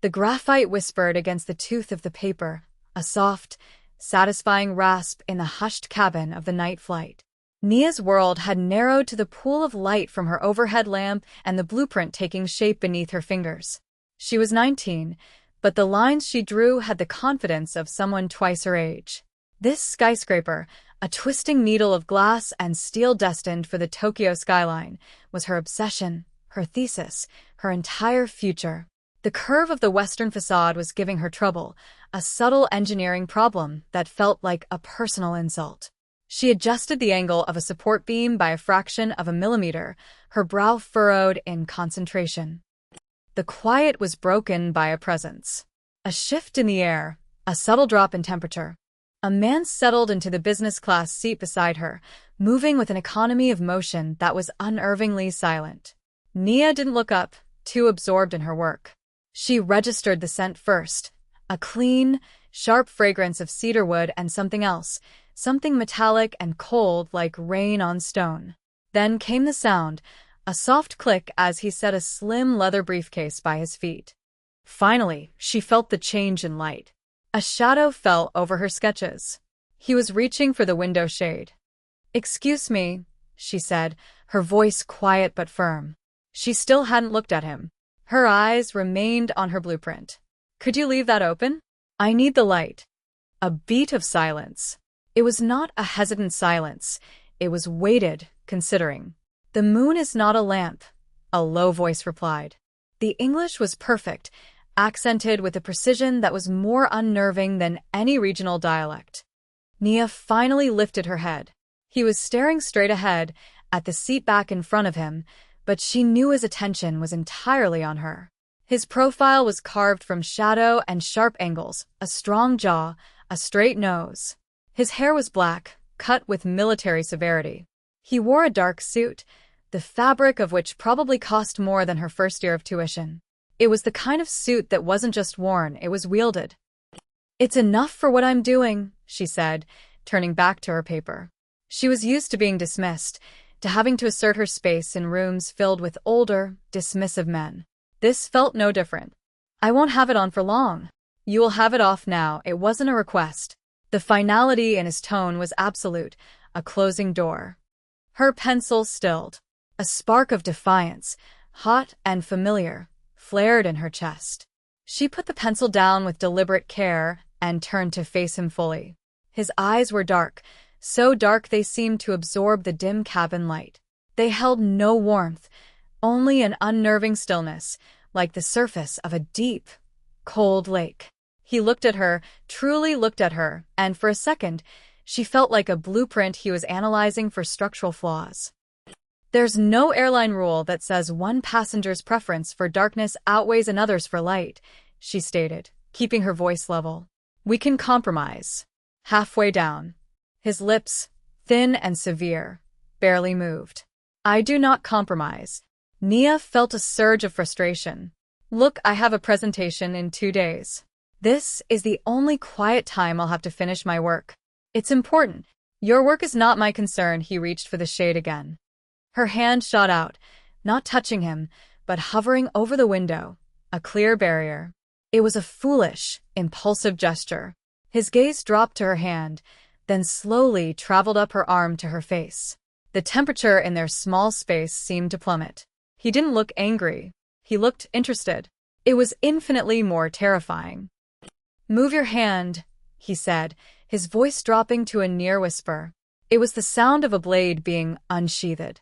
The graphite whispered against the tooth of the paper, a soft, satisfying rasp in the hushed cabin of the night flight. Nia's world had narrowed to the pool of light from her overhead lamp and the blueprint taking shape beneath her fingers. She was 19, but the lines she drew had the confidence of someone twice her age. This skyscraper, a twisting needle of glass and steel destined for the Tokyo skyline, was her obsession, her thesis, her entire future. The curve of the western facade was giving her trouble, a subtle engineering problem that felt like a personal insult. She adjusted the angle of a support beam by a fraction of a millimeter, her brow furrowed in concentration. The quiet was broken by a presence. A shift in the air, a subtle drop in temperature. A man settled into the business-class seat beside her, moving with an economy of motion that was unnervingly silent. Nia didn't look up, too absorbed in her work. She registered the scent first, a clean, sharp fragrance of cedarwood and something else, something metallic and cold like rain on stone. Then came the sound, a soft click as he set a slim leather briefcase by his feet. Finally, she felt the change in light. A shadow fell over her sketches. He was reaching for the window shade. "Excuse me," she said, her voice quiet but firm. She still hadn't looked at him. Her eyes remained on her blueprint. "Could you leave that open? I need the light." A beat of silence. It was not a hesitant silence. It was weighted, considering. "The moon is not a lamp," a low voice replied. The English was perfect, accented with a precision that was more unnerving than any regional dialect. Nia finally lifted her head. He was staring straight ahead, at the seat back in front of him, but she knew his attention was entirely on her. His profile was carved from shadow and sharp angles, a strong jaw, a straight nose. His hair was black, cut with military severity. He wore a dark suit, the fabric of which probably cost more than her first year of tuition. It was the kind of suit that wasn't just worn, it was wielded. "It's enough for what I'm doing," she said, turning back to her paper. She was used to being dismissed, to having to assert her space in rooms filled with older, dismissive men. This felt no different. "I won't have it on for long. You will have it off now." It wasn't a request. The finality in his tone was absolute, a closing door. Her pencil stilled. A spark of defiance, hot and familiar, flared in her chest. She put the pencil down with deliberate care and turned to face him fully. His eyes were dark, so dark they seemed to absorb the dim cabin light. They held no warmth, only an unnerving stillness, like the surface of a deep, cold lake. He looked at her, truly looked at her, and for a second, she felt like a blueprint he was analyzing for structural flaws. "There's no airline rule that says one passenger's preference for darkness outweighs another's for light," she stated, keeping her voice level. "We can compromise." Halfway down. His lips, thin and severe, barely moved. "I do not compromise." Nia felt a surge of frustration. "Look, I have a presentation in 2 days. This is the only quiet time I'll have to finish my work. It's important. Your work is not my concern." He reached for the shade again. Her hand shot out, not touching him, but hovering over the window, a clear barrier. It was a foolish, impulsive gesture. His gaze dropped to her hand, then slowly traveled up her arm to her face. The temperature in their small space seemed to plummet. He didn't look angry. He looked interested. It was infinitely more terrifying. "Move your hand," he said, his voice dropping to a near whisper. It was the sound of a blade being unsheathed.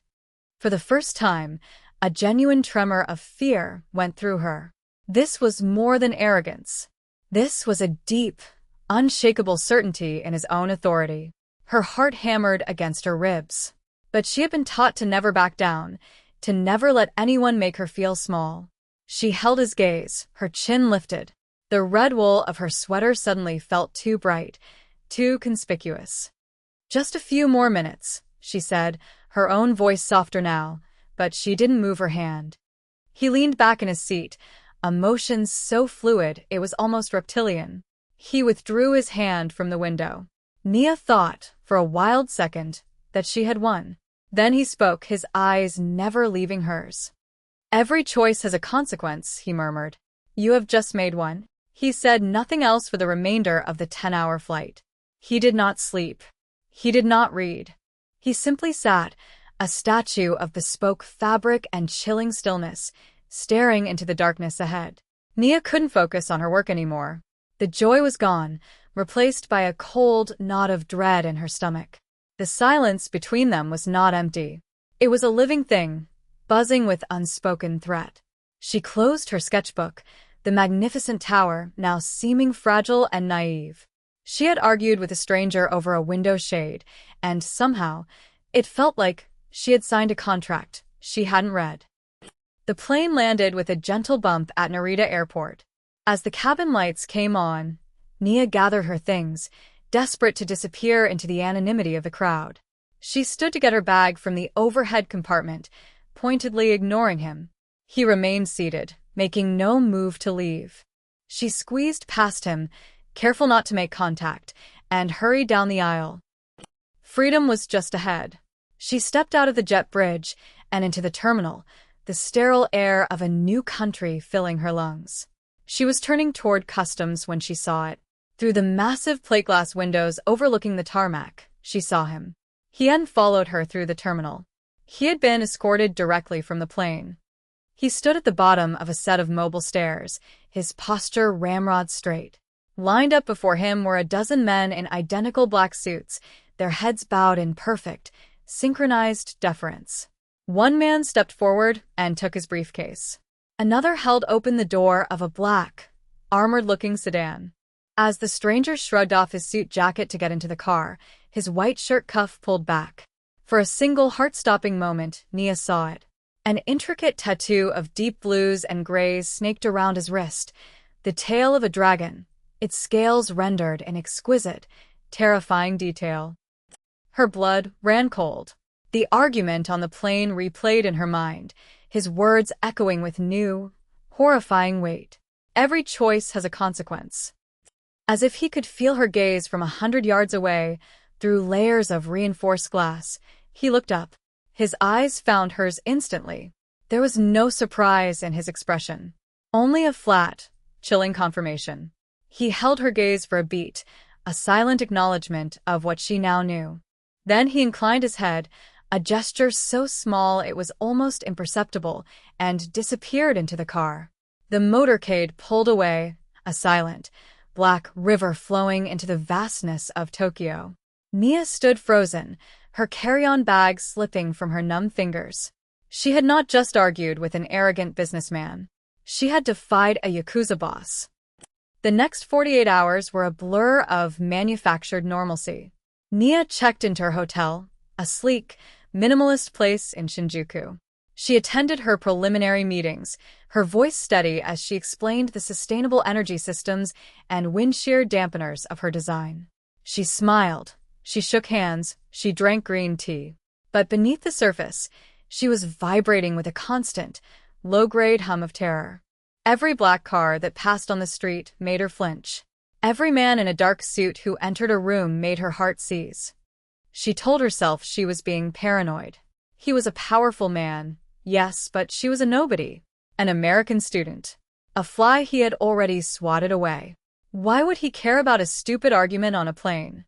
For the first time, a genuine tremor of fear went through her. This was more than arrogance. This was a deep, unshakable certainty in his own authority. Her heart hammered against her ribs. But she had been taught to never back down, to never let anyone make her feel small. She held his gaze, her chin lifted. The red wool of her sweater suddenly felt too bright, too conspicuous. "Just a few more minutes," she said, her own voice softer now, but she didn't move her hand. He leaned back in his seat, a motion so fluid it was almost reptilian. He withdrew his hand from the window. Nia thought, for a wild second, that she had won. Then he spoke, his eyes never leaving hers. "Every choice has a consequence," he murmured. You have just made one. He said nothing else for the remainder of the 10-hour flight. He did not sleep. He did not read. He simply sat, a statue of bespoke fabric and chilling stillness, staring into the darkness ahead. Nia couldn't focus on her work anymore. The joy was gone, replaced by a cold knot of dread in her stomach. The silence between them was not empty. It was a living thing, buzzing with unspoken threat. She closed her sketchbook, the magnificent tower now seeming fragile and naive. She had argued with a stranger over a window shade, and somehow, it felt like she had signed a contract she hadn't read. The plane landed with a gentle bump at Narita Airport. As the cabin lights came on, Nia gathered her things, desperate to disappear into the anonymity of the crowd. She stood to get her bag from the overhead compartment, pointedly ignoring him. He remained seated, making no move to leave. She squeezed past him, careful not to make contact, and hurried down the aisle. Freedom was just ahead. She stepped out of the jet bridge and into the terminal, the sterile air of a new country filling her lungs. She was turning toward customs when she saw it. Through the massive plate glass windows overlooking the tarmac, she saw him. He hadn't followed her through the terminal. He had been escorted directly from the plane. He stood at the bottom of a set of mobile stairs, his posture ramrod straight. Lined up before him were a dozen men in identical black suits, their heads bowed in perfect, synchronized deference. One man stepped forward and took his briefcase. Another held open the door of a black, armored-looking sedan. As the stranger shrugged off his suit jacket to get into the car, his white shirt cuff pulled back. For a single heart-stopping moment, Nia saw it. An intricate tattoo of deep blues and grays snaked around his wrist, the tail of a dragon, its scales rendered in exquisite, terrifying detail. Her blood ran cold. The argument on the plane replayed in her mind, his words echoing with new, horrifying weight. Every choice has a consequence. As if he could feel her gaze from 100 yards away, through layers of reinforced glass, he looked up. His eyes found hers instantly. There was no surprise in his expression, only a flat, chilling confirmation. He held her gaze for a beat, a silent acknowledgement of what she now knew. Then he inclined his head, a gesture so small it was almost imperceptible, and disappeared into the car. The motorcade pulled away, a silent, black river flowing into the vastness of Tokyo. Nia stood frozen, her carry-on bag slipping from her numb fingers. She had not just argued with an arrogant businessman. She had defied a Yakuza boss. The next 48 hours were a blur of manufactured normalcy. Nia checked into her hotel, a sleek, minimalist place in Shinjuku. She attended her preliminary meetings, her voice steady as she explained the sustainable energy systems and wind shear dampeners of her design. She smiled. She shook hands, she drank green tea. But beneath the surface, she was vibrating with a constant, low-grade hum of terror. Every black car that passed on the street made her flinch. Every man in a dark suit who entered a room made her heart seize. She told herself she was being paranoid. He was a powerful man, yes, but she was a nobody. An American student. A fly he had already swatted away. Why would he care about a stupid argument on a plane?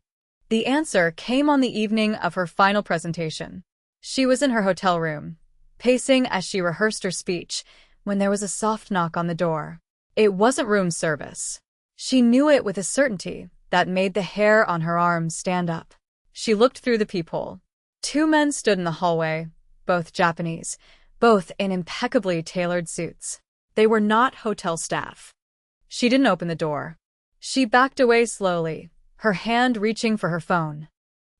The answer came on the evening of her final presentation. She was in her hotel room, pacing as she rehearsed her speech, when there was a soft knock on the door. It wasn't room service. She knew it with a certainty that made the hair on her arms stand up. She looked through the peephole. Two men stood in the hallway, both Japanese, both in impeccably tailored suits. They were not hotel staff. She didn't open the door. She backed away slowly, her hand reaching for her phone.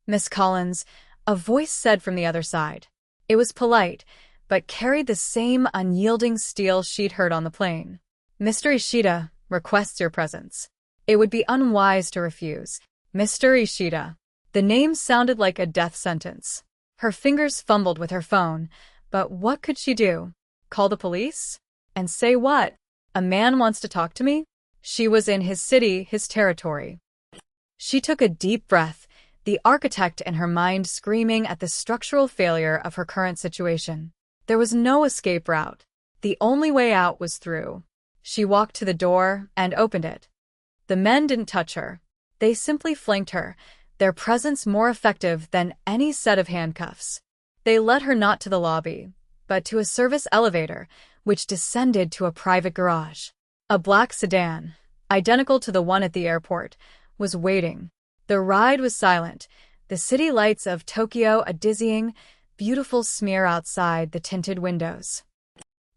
"Miss Collins," a voice said from the other side. It was polite, but carried the same unyielding steel she'd heard on the plane. "Mr. Ishida requests your presence." It would be unwise to refuse. Mr. Ishida. The name sounded like a death sentence. Her fingers fumbled with her phone, but what could she do? Call the police? And say what? "A man wants to talk to me?" She was in his city, his territory. She took a deep breath, the architect in her mind screaming at the structural failure of her current situation. There was no escape route. The only way out was through. She walked to the door and opened it. The men didn't touch her. They simply flanked her, their presence more effective than any set of handcuffs. They led her not to the lobby, but to a service elevator, which descended to a private garage. A black sedan, identical to the one at the airport, was waiting. The ride was silent, the city lights of Tokyo a dizzying, beautiful smear outside the tinted windows.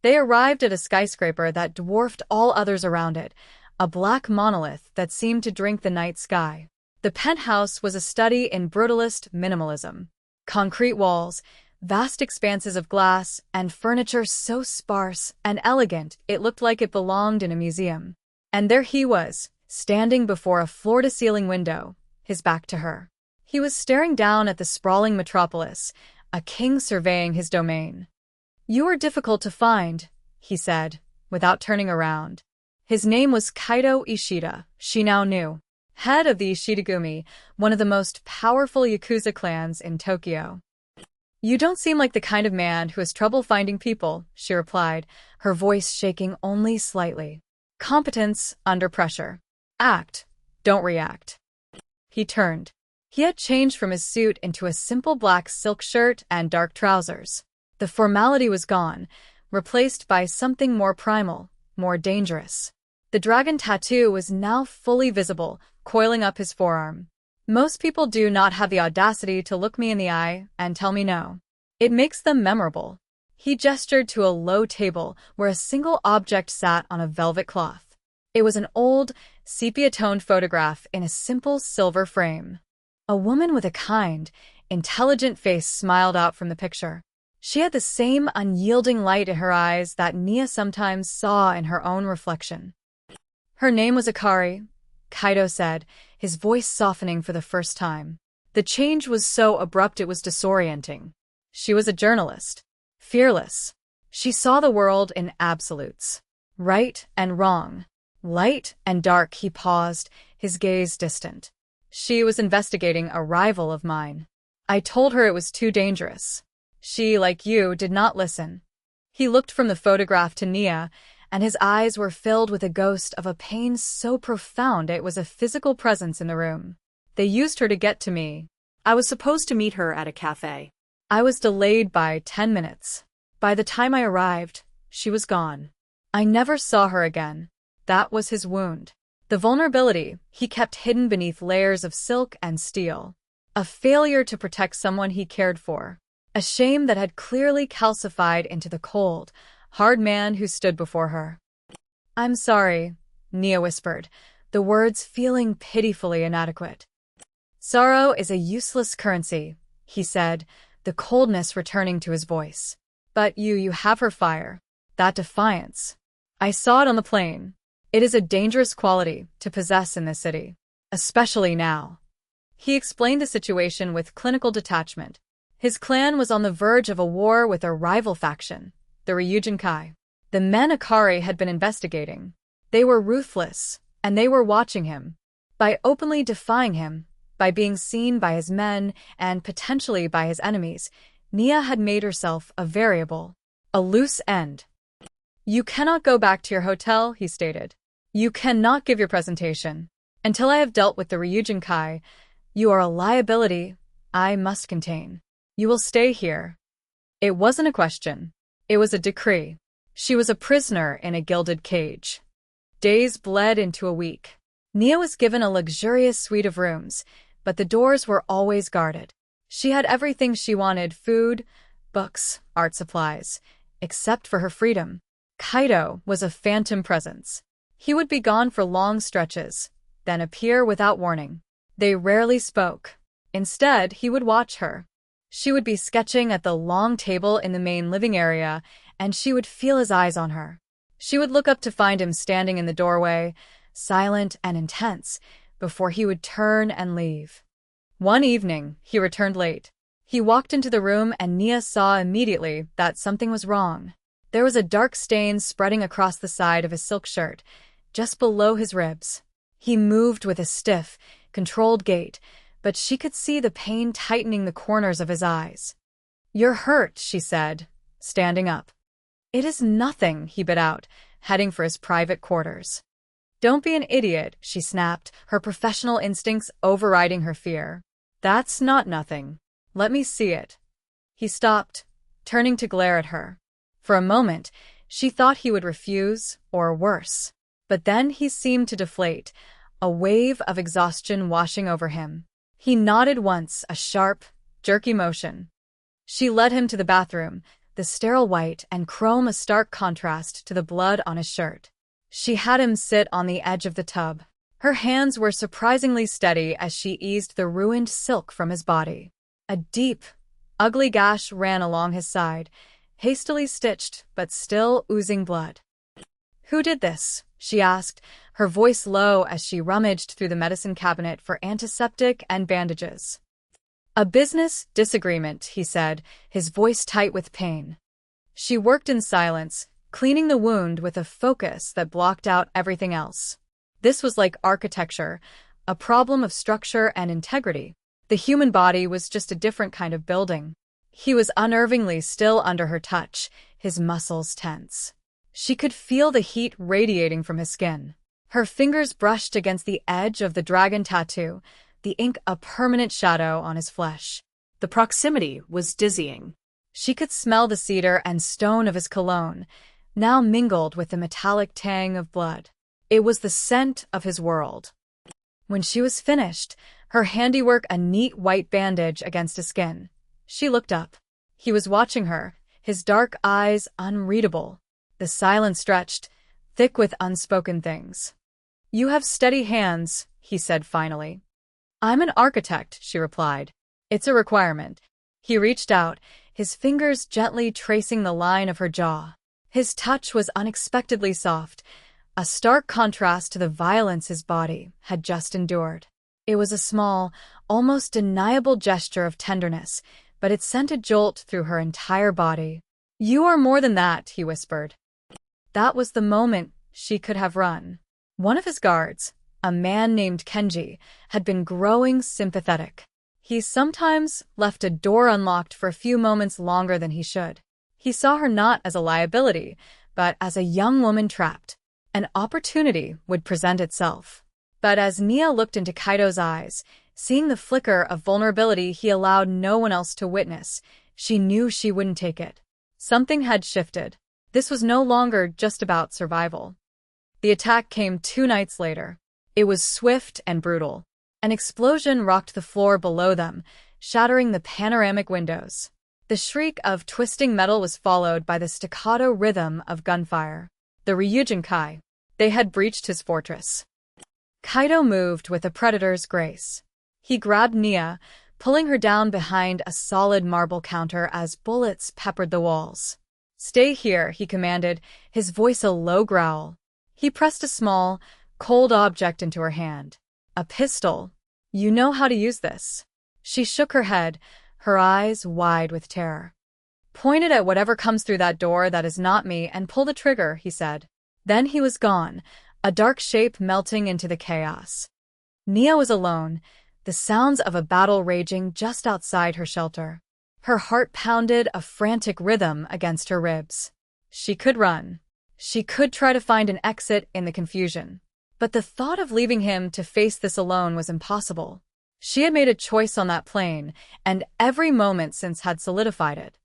They arrived at a skyscraper that dwarfed all others around it, a black monolith that seemed to drink the night sky. The penthouse was a study in brutalist minimalism. Concrete walls, vast expanses of glass, and furniture so sparse and elegant it looked like it belonged in a museum. And there he was, standing before a floor-to-ceiling window, his back to her. He was staring down at the sprawling metropolis, a king surveying his domain. "You are difficult to find," he said, without turning around. His name was Kaito Ishida, she now knew, head of the Ishidagumi, one of the most powerful Yakuza clans in Tokyo. "You don't seem like the kind of man who has trouble finding people," she replied, her voice shaking only slightly. "Competence under pressure. Act, don't react." He turned. He had changed from his suit into a simple black silk shirt and dark trousers. The formality was gone, replaced by something more primal, more dangerous. The dragon tattoo was now fully visible, coiling up his forearm. "Most people do not have the audacity to look me in the eye and tell me no. It makes them memorable." He gestured to a low table where a single object sat on a velvet cloth. It was an old, sepia-toned photograph in a simple silver frame. A woman with a kind, intelligent face smiled out from the picture. She had the same unyielding light in her eyes that Nia sometimes saw in her own reflection. "Her name was Akari," Kaito said, his voice softening for the first time. The change was so abrupt it was disorienting. She was a journalist. Fearless. She saw the world in absolutes. Right and wrong. Light and dark. He paused, his gaze distant. "She was investigating a rival of mine. I told her it was too dangerous. She, like you, did not listen." He looked from the photograph to Nia, and his eyes were filled with a ghost of a pain so profound it was a physical presence in the room. "They used her to get to me. I was supposed to meet her at a cafe. I was delayed by 10 minutes. By the time I arrived, she was gone. I never saw her again." That was his wound. The vulnerability he kept hidden beneath layers of silk and steel. A failure to protect someone he cared for. A shame that had clearly calcified into the cold, hard man who stood before her. "I'm sorry," Nia whispered, the words feeling pitifully inadequate. "Sorrow is a useless currency," he said, the coldness returning to his voice. "But you have her fire. That defiance. I saw it on the plane. It is a dangerous quality to possess in this city. Especially now." He explained the situation with clinical detachment. His clan was on the verge of a war with a rival faction, the Ryujinkai. The men Akari had been investigating. They were ruthless, and they were watching him. By openly defying him, by being seen by his men and potentially by his enemies, Nia had made herself a variable, a loose end. "You cannot go back to your hotel," he stated. "You cannot give your presentation. Until I have dealt with the Ryujinkai, you are a liability I must contain. You will stay here." It wasn't a question. It was a decree. She was a prisoner in a gilded cage. Days bled into a week. Nia was given a luxurious suite of rooms, but the doors were always guarded. She had everything she wanted: food, books, art supplies, except for her freedom. Kaito was a phantom presence. He would be gone for long stretches, then appear without warning. They rarely spoke. Instead, he would watch her. She would be sketching at the long table in the main living area, and she would feel his eyes on her. She would look up to find him standing in the doorway, silent and intense, before he would turn and leave. One evening, he returned late. He walked into the room and Nia saw immediately that something was wrong. There was a dark stain spreading across the side of his silk shirt, just below his ribs. He moved with a stiff, controlled gait, but she could see the pain tightening the corners of his eyes. "You're hurt," she said, standing up. "It is nothing," he bit out, heading for his private quarters. "Don't be an idiot," she snapped, her professional instincts overriding her fear. "That's not nothing. Let me see it." He stopped, turning to glare at her. For a moment, she thought he would refuse, or worse. But then he seemed to deflate, a wave of exhaustion washing over him. He nodded once, a sharp, jerky motion. She led him to the bathroom, the sterile white and chrome a stark contrast to the blood on his shirt. She had him sit on the edge of the tub. Her hands were surprisingly steady as she eased the ruined silk from his body. A deep, ugly gash ran along his side, hastily stitched but still oozing blood. "Who did this?" she asked, her voice low as she rummaged through the medicine cabinet for antiseptic and bandages. "A business disagreement," he said, his voice tight with pain. She worked in silence, cleaning the wound with a focus that blocked out everything else. This was like architecture, a problem of structure and integrity. The human body was just a different kind of building. He was unnervingly still under her touch, his muscles tense. She could feel the heat radiating from his skin. Her fingers brushed against the edge of the dragon tattoo, the ink a permanent shadow on his flesh. The proximity was dizzying. She could smell the cedar and stone of his cologne, now mingled with the metallic tang of blood. It was the scent of his world. When she was finished, her handiwork a neat white bandage against his skin, she looked up. He was watching her, his dark eyes unreadable. The silence stretched, thick with unspoken things. "You have steady hands," he said finally. "I'm an architect," she replied. "It's a requirement." He reached out, his fingers gently tracing the line of her jaw. His touch was unexpectedly soft, a stark contrast to the violence his body had just endured. It was a small, almost deniable gesture of tenderness, but it sent a jolt through her entire body. "You are more than that," he whispered. That was the moment she could have run. One of his guards, a man named Kenji, had been growing sympathetic. He sometimes left a door unlocked for a few moments longer than he should. He saw her not as a liability, but as a young woman trapped. An opportunity would present itself. But as Nia looked into Kaido's eyes, seeing the flicker of vulnerability he allowed no one else to witness, she knew she wouldn't take it. Something had shifted. This was no longer just about survival. The attack came 2 nights later. It was swift and brutal. An explosion rocked the floor below them, shattering the panoramic windows. The shriek of twisting metal was followed by the staccato rhythm of gunfire. The Ryujin Kai. They had breached his fortress. Kaido moved with a predator's grace. He grabbed Nia, pulling her down behind a solid marble counter as bullets peppered the walls. "Stay here," he commanded, his voice a low growl. He pressed a small, cold object into her hand. "A pistol. You know how to use this." She shook her head, her eyes wide with terror. "Point it at whatever comes through that door that is not me and pull the trigger," he said. Then he was gone, a dark shape melting into the chaos. Nia was alone, the sounds of a battle raging just outside her shelter. Her heart pounded a frantic rhythm against her ribs. She could run. She could try to find an exit in the confusion. But the thought of leaving him to face this alone was impossible. She had made a choice on that plane, and every moment since had solidified it.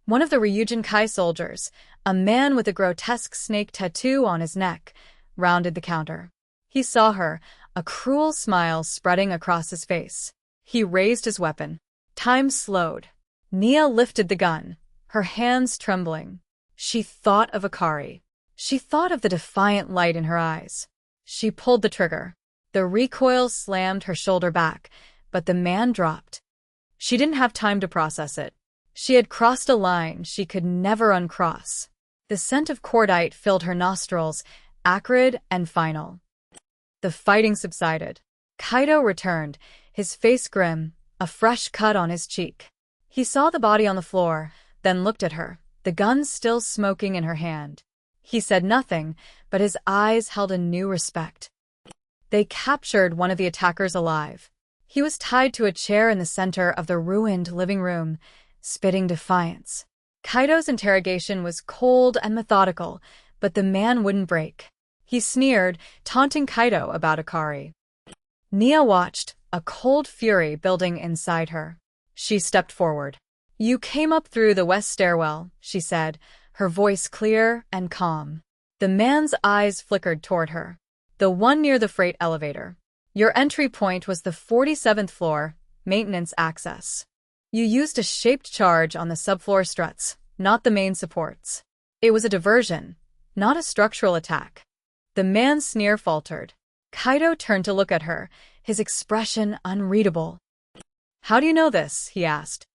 One of the Ryujin Kai soldiers, a man with a grotesque snake tattoo on his neck, rounded the counter. He saw her, a cruel smile spreading across his face. He raised his weapon. Time slowed. Nia lifted the gun, her hands trembling. She thought of Akari. She thought of the defiant light in her eyes. She pulled the trigger. The recoil slammed her shoulder back, but the man dropped. She didn't have time to process it. She had crossed a line she could never uncross. The scent of cordite filled her nostrils, acrid and final. The fighting subsided. Kaido returned, his face grim, a fresh cut on his cheek. He saw the body on the floor, then looked at her, the gun still smoking in her hand. He said nothing, but his eyes held a new respect. They captured one of the attackers alive. He was tied to a chair in the center of the ruined living room, spitting defiance. Kaido's interrogation was cold and methodical, but the man wouldn't break. He sneered, taunting Kaido about Akari. Nia watched, a cold fury building inside her. She stepped forward. "You came up through the west stairwell," she said, her voice clear and calm. The man's eyes flickered toward her. "The one near the freight elevator. Your entry point was the 47th floor, maintenance access. You used a shaped charge on the subfloor struts, not the main supports. It was a diversion, not a structural attack." The man's sneer faltered. Kaido turned to look at her, his expression unreadable. "How do you know this?" he asked.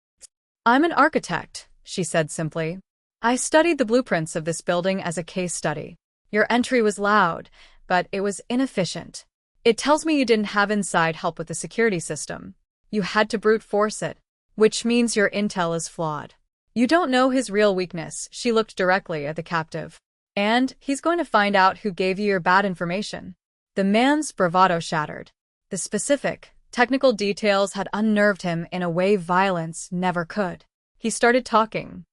"I'm an architect," she said simply. "I studied the blueprints of this building as a case study. Your entry was loud, but it was inefficient. It tells me you didn't have inside help with the security system. You had to brute force it, which means your intel is flawed. You don't know his real weakness." She looked directly at the captive. "And he's going to find out who gave you your bad information." The man's bravado shattered. The specific, technical details had unnerved him in a way violence never could. He started talking.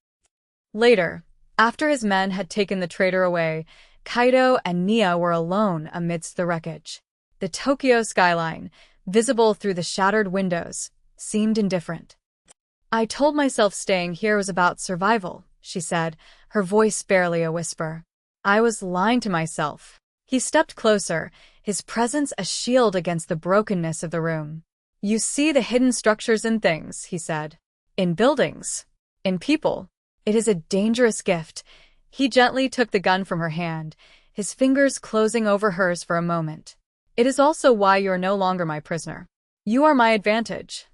Later, after his men had taken the traitor away, Kaido and Nia were alone amidst the wreckage. The Tokyo skyline, visible through the shattered windows, seemed indifferent. "I told myself staying here was about survival," she said, her voice barely a whisper. "I was lying to myself." He stepped closer, his presence a shield against the brokenness of the room. "You see the hidden structures in things," he said. "In buildings. In people. It is a dangerous gift." He gently took the gun from her hand, his fingers closing over hers for a moment. "It is also why you are no longer my prisoner. You are my advantage."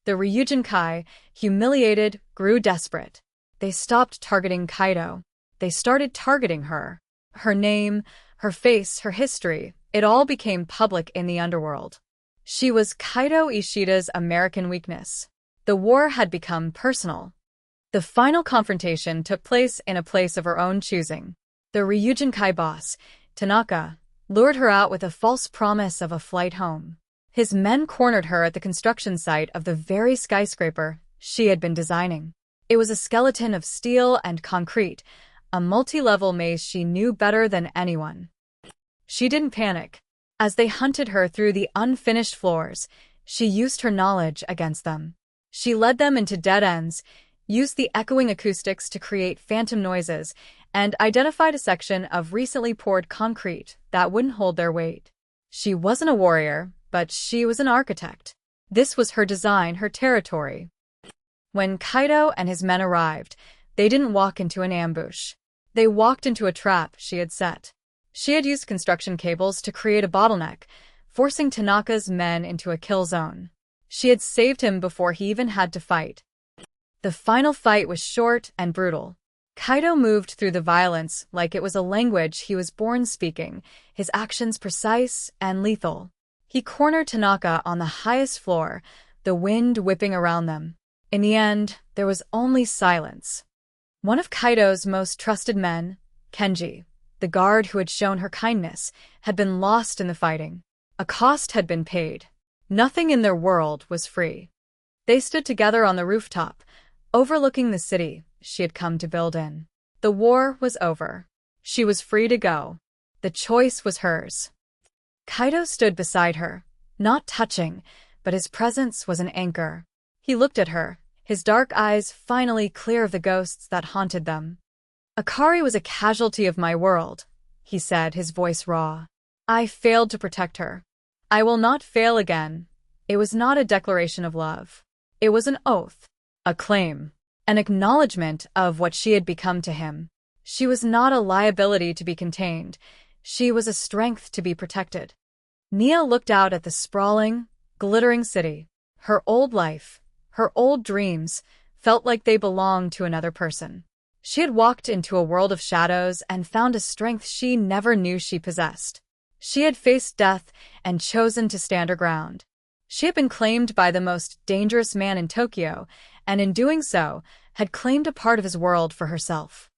The Ryujin Kai, humiliated, grew desperate. They stopped targeting Kaido. They started targeting her. Her name, her face, her history, it all became public in the underworld. She was Kaido Ishida's American weakness. The war had become personal. The final confrontation took place in a place of her own choosing. The Ryujin Kai boss, Tanaka, lured her out with a false promise of a flight home. His men cornered her at the construction site of the very skyscraper she had been designing. It was a skeleton of steel and concrete, a multi-level maze she knew better than anyone. She didn't panic. As they hunted her through the unfinished floors, she used her knowledge against them. She led them into dead ends, used the echoing acoustics to create phantom noises, and identified a section of recently poured concrete that wouldn't hold their weight. She wasn't a warrior, but she was an architect. This was her design, her territory. When Kaido and his men arrived, they didn't walk into an ambush. They walked into a trap she had set. She had used construction cables to create a bottleneck, forcing Tanaka's men into a kill zone. She had saved him before he even had to fight. The final fight was short and brutal. Kaido moved through the violence like it was a language he was born speaking, his actions precise and lethal. He cornered Tanaka on the highest floor, the wind whipping around them. In the end, there was only silence. One of Kaido's most trusted men, Kenji, the guard who had shown her kindness, had been lost in the fighting. A cost had been paid. Nothing in their world was free. They stood together on the rooftop, overlooking the city she had come to build in. The war was over. She was free to go. The choice was hers. Kaido stood beside her, not touching, but his presence was an anchor. He looked at her, his dark eyes finally clear of the ghosts that haunted them. "Akari was a casualty of my world," he said, his voice raw. "I failed to protect her. I will not fail again." It was not a declaration of love. It was an oath, a claim, an acknowledgement of what she had become to him. She was not a liability to be contained. She was a strength to be protected. Nia looked out at the sprawling, glittering city. Her old life, her old dreams, felt like they belonged to another person. She had walked into a world of shadows and found a strength she never knew she possessed. She had faced death and chosen to stand her ground. She had been claimed by the most dangerous man in Tokyo, and in doing so, had claimed a part of his world for herself.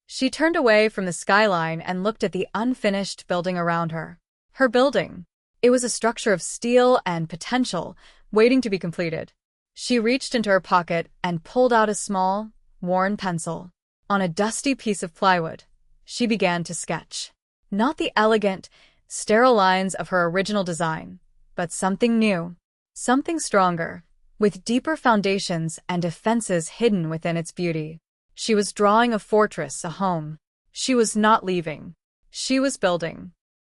She turned away from the skyline and looked at the unfinished building around her. Her building. It was a structure of steel and potential, waiting to be completed. She reached into her pocket and pulled out a small, worn pencil. On a dusty piece of plywood, she began to sketch. Not the elegant, sterile lines of her original design, but something new, something stronger, with deeper foundations and defenses hidden within its beauty. She was drawing a fortress, a home. She was not leaving. She was building.